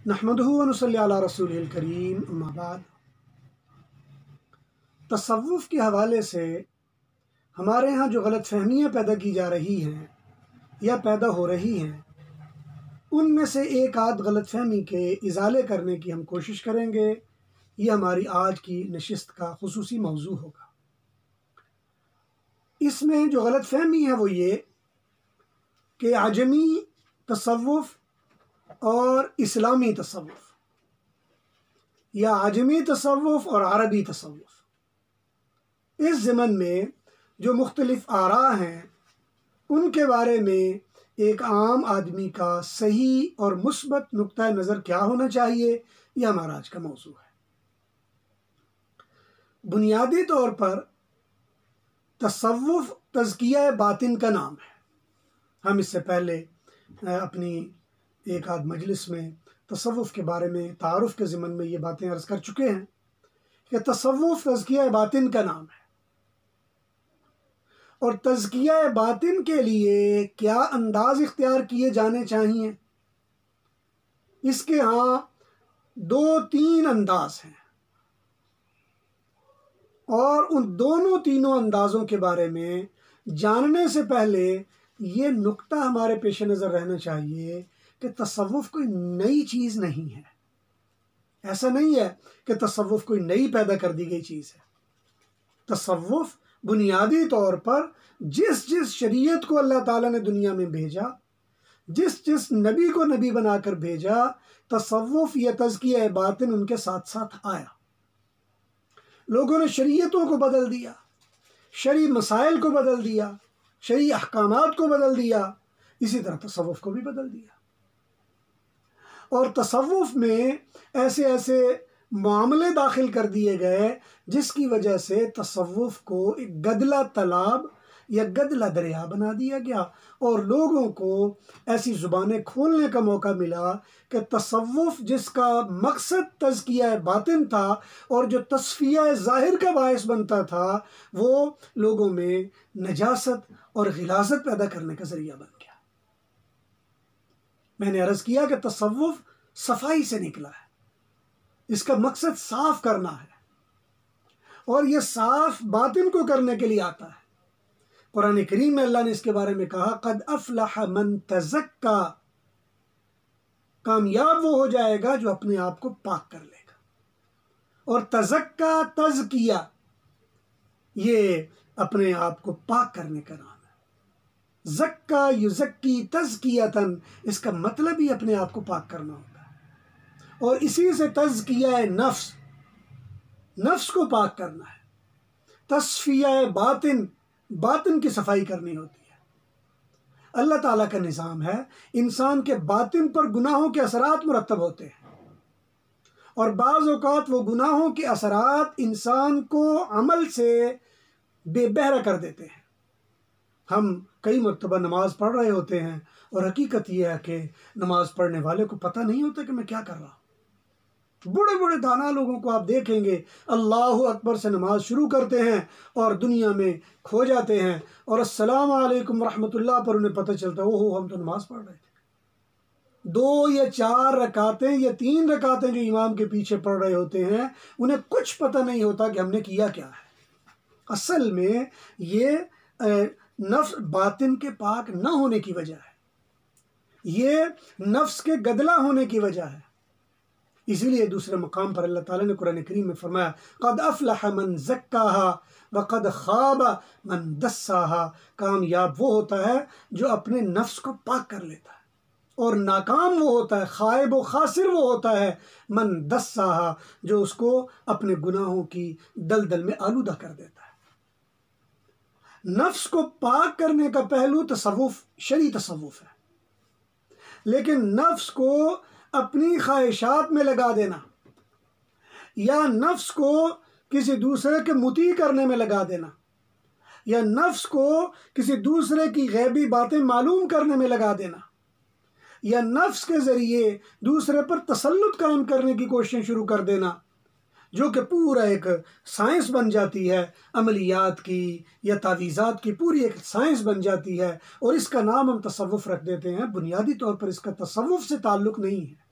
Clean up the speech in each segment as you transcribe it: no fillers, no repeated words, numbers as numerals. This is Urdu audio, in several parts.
نحمدہ و نصلی علی رسولہ الکریم، اما بعد۔ تصوف کے حوالے سے ہمارے ہاں جو غلط فہمیاں پیدا کی جا رہی ہیں یا پیدا ہو رہی ہیں، ان میں سے ایک آدھ غلط فہمی کے ازالے کرنے کی ہم کوشش کریں گے۔ یہ ہماری آج کی نشست کا خصوصی موضوع ہوگا۔ اس میں جو غلط فہمی ہے وہ یہ کہ عجمی تصوف اور اسلامی تصوف یا عجمی تصوف اور عربی تصوف، اس ضمن میں جو مختلف آراء ہیں ان کے بارے میں ایک عام آدمی کا صحیح اور مثبت نقطہ نظر کیا ہونا چاہیے، یہ ہمارا آج کا موضوع ہے۔ بنیادی طور پر تصوف تزکیہ باطن کا نام ہے۔ ہم اس سے پہلے اپنی ایک آدھ مجلس میں تصوف کے بارے میں تعارف کے ضمن میں یہ باتیں عرض کر چکے ہیں کہ تصوف تزکیہ باطن کا نام ہے، اور تزکیہ باطن کے لیے کیا انداز اختیار کیے جانے چاہیے، اس کے ہاں دو تین انداز ہیں، اور ان تینوں اندازوں کے بارے میں جاننے سے پہلے یہ نقطہ ہمارے پیش نظر رہنا چاہیے کہ تصوف کوئی نئی چیز نہیں ہے۔ ایسا نہیں ہے کہ تصوف کوئی نئی پیدا کر دی گئی چیز ہے۔ تصوف بنیادی طور پر جس شریعت کو اللہ تعالیٰ نے دنیا میں بھیجا، جس نبی کو نبی بنا کر بھیجا، تصوف یا تزکیہ باطن ان کے ساتھ ساتھ آیا۔ لوگوں نے شریعتوں کو بدل دیا، شرعی مسائل کو بدل دیا، شرعی احکامات کو بدل دیا، اسی طرح تصوف کو بھی بدل دیا۔ اور تصوف میں ایسے معاملے داخل کر دیے گئے جس کی وجہ سے تصوف کو ایک گدلا تالاب یا گدلا دریا بنا دیا گیا، اور لوگوں کو ایسی زبانیں کھولنے کا موقع ملا کہ تصوف جس کا مقصد تزکیہ باطن تھا اور جو تصفیہ ظاہر کا باعث بنتا تھا، وہ لوگوں میں نجاست اور غلاظت پیدا کرنے کا ذریعہ بن گیا۔ میں نے عرض کیا کہ تصوف صفائی سے نکلا ہے، اس کا مقصد صاف کرنا ہے، اور یہ صاف باطن کو کرنے کے لیے آتا ہے۔ قرآن کریم میں اللہ نے اس کے بارے میں کہا، قد افلح من تزکا، کامیاب وہ ہو جائے گا جو اپنے آپ کو پاک کر لے گا۔ اور تزکا، تزکیہ، یہ اپنے آپ کو پاک کرنے کا نام ہے۔ زکا یزکی تزکیتاً، اس کا مطلب ہی اپنے آپ کو پاک کرنا ہوتا ہے، اور اسی سے تزکیہ نفس، نفس کو پاک کرنا ہے۔ تصفیہ باطن، باطن کی صفائی کرنی ہوتی ہے۔ اللہ تعالیٰ کا نظام ہے، انسان کے باطن پر گناہوں کے اثرات مرتب ہوتے ہیں، اور بعض اوقات وہ گناہوں کے اثرات انسان کو عمل سے بے بہرا کر دیتے ہیں۔ ہم کئی مرتبہ نماز پڑھ رہے ہوتے ہیں، اور حقیقت یہ ہے کہ نماز پڑھنے والے کو پتہ نہیں ہوتا کہ میں کیا کر رہا ہوں۔ بڑے بڑے دانا لوگوں کو آپ دیکھیں گے، اللہ اکبر سے نماز شروع کرتے ہیں اور دنیا میں کھو جاتے ہیں، اور السلام علیکم ورحمۃ اللہ پر انہیں پتہ چلتا ہے، اوہ ہم تو نماز پڑھ رہے تھے۔ 2 یا 4 رکعتیں یا 3 رکعتیں جو امام کے پیچھے پڑھ رہے ہوتے ہیں، انہیں کچھ پتہ نہیں ہوتا کہ ہم نے کیا کیا ہے۔ اصل میں یہ نفس باطن کے پاک نہ ہونے کی وجہ ہے، یہ نفس کے گدلا ہونے کی وجہ ہے۔ اسی لیے دوسرے مقام پر اللہ تعالیٰ نے قرآن کریم میں فرمایا، قد افلح من زکاہا وقد خاب من دساہا، کامیاب وہ ہوتا ہے جو اپنے نفس کو پاک کر لیتا ہے، اور ناکام وہ ہوتا ہے، خائب و خاسر وہ ہوتا ہے من دساہا، جو اس کو اپنے گناہوں کی دلدل میں آلودہ کر دیتا ہے۔ نفس کو پاک کرنے کا پہلو تصوف، شرعی تصوف ہے، لیکن نفس کو اپنی خواہشات میں لگا دینا یا نفس کو کسی دوسرے کے مطیع کرنے میں لگا دینا یا نفس کو کسی دوسرے کی غیبی باتیں معلوم کرنے میں لگا دینا یا نفس کے ذریعے دوسرے پر تسلط قائم کرنے کی کوششیں شروع کر دینا، جو کہ پورا ایک سائنس بن جاتی ہے، عملیات کی یا تعویذات کی پوری ایک سائنس بن جاتی ہے، اور اس کا نام ہم تصوف رکھ دیتے ہیں۔ بنیادی طور پر اس کا تصوف سے تعلق نہیں ہے۔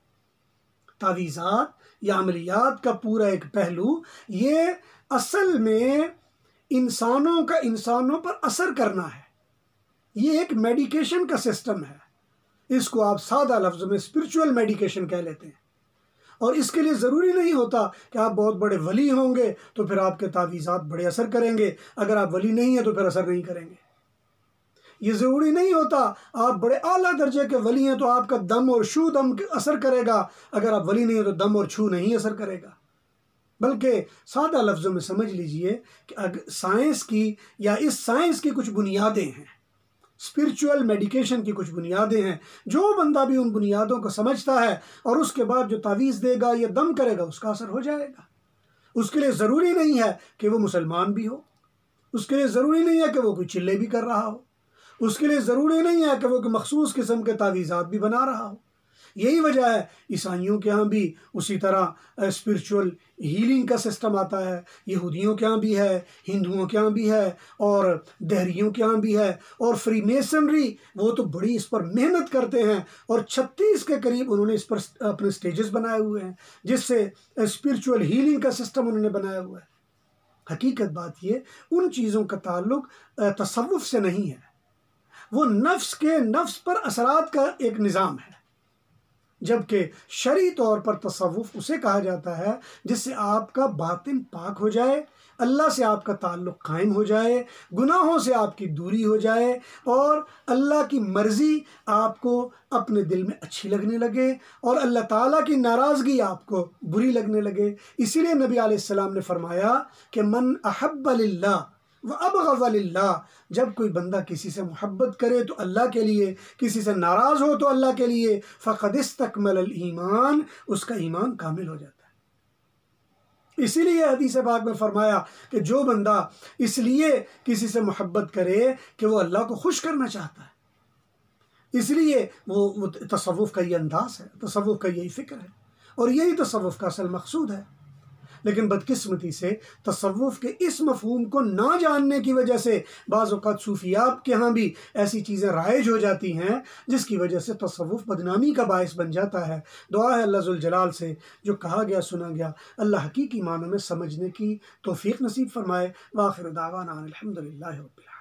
تعویذات یا عملیات کا پورا ایک پہلو یہ اصل میں انسانوں کا انسانوں پر اثر کرنا ہے. یہ ایک میڈیکیشن کا سسٹم ہے. اس کو آپ سادہ لفظ میں اسپرچول میڈیکیشن کہہ لیتے ہیں. اور اس کے لیے ضروری نہیں ہوتا کہ آپ بہت بڑے ولی ہوں گے تو پھر آپ کے تعویذات بڑے اثر کریں گے. اگر آپ ولی نہیں ہیں تو پھر اثر نہیں کریں گے. یہ ضروری نہیں ہوتا آپ بڑے اعلیٰ درجے کے ولی ہیں تو آپ کا دم اور چھو دم اثر کرے گا. اگر آپ ولی نہیں ہیں تو دم اور چھو نہیں اثر کرے گا. بلکہ سادہ لفظوں میں سمجھ لیجئے کہ سائنس کی یا اس سائنس کی کچھ بنیادیں ہیں، اسپرچول میڈیکیشن کی کچھ بنیادیں ہیں. جو بندہ بھی ان بنیادوں کو سمجھتا ہے اور اس کے بعد جو تعویذ دے گا یا دم کرے گا اس کا اثر ہو جائے گا. اس کے لیے ضروری نہیں ہے کہ وہ مسلمان بھی ہو. اس کے لیے ضروری نہیں ہے کہ وہ کوئی چلے بھی کر رہا ہو. اس کے لیے ضروری نہیں ہے کہ وہ کوئی مخصوص قسم کے تعویذات بھی بنا رہا ہو. یہی وجہ ہے عیسائیوں کے ہاں بھی اسی طرح اسپرچول ہیلنگ کا سسٹم آتا ہے. یہودیوں کے ہاں بھی ہے، ہندوؤں کے ہاں بھی ہے، اور دہریوں کے ہاں بھی ہے. اور فری میسنری وہ تو بڑی اس پر محنت کرتے ہیں اور 36 کے قریب انہوں نے اس پر اپنے سٹیجز بنائے ہوئے ہیں جس سے اسپرچول ہیلنگ کا سسٹم انہوں نے بنایا ہوا ہے. حقیقت بات یہ ان چیزوں کا تعلق تصوف سے نہیں ہے. وہ نفس پر اثرات کا ایک نظام ہے. جبکہ شرعی طور پر تصوف اسے کہا جاتا ہے جس سے آپ کا باطن پاک ہو جائے، اللہ سے آپ کا تعلق قائم ہو جائے، گناہوں سے آپ کی دوری ہو جائے اور اللہ کی مرضی آپ کو اپنے دل میں اچھی لگنے لگے اور اللہ تعالیٰ کی ناراضگی آپ کو بری لگنے لگے. اسی لیے نبی علیہ السلام نے فرمایا کہ من احب للہ وابغض للہ، جب کوئی بندہ کسی سے محبت کرے تو اللہ کے لیے، کسی سے ناراض ہو تو اللہ کے لیے، فقد استکمل الایمان، اس کا ایمان کامل ہو جاتا ہے. اسی لیے حدیث پاک میں فرمایا کہ جو بندہ اس لیے کسی سے محبت کرے کہ وہ اللہ کو خوش کرنا چاہتا ہے، اس لیے وہ تصوف کا یہ انداز ہے، تصوف کا یہی فکر ہے اور یہی تصوف کا اصل مقصود ہے. لیکن بدقسمتی سے تصوف کے اس مفہوم کو نہ جاننے کی وجہ سے بعض اوقات صوفیات کے ہاں بھی ایسی چیزیں رائج ہو جاتی ہیں جس کی وجہ سے تصوف بدنامی کا باعث بن جاتا ہے. دعا ہے اللہ ذوالجلال سے جو کہا گیا سنا گیا اللہ حقیقی معنوں میں سمجھنے کی توفیق نصیب فرمائے. وآخر دعوانا الحمدللہ رب العالمین.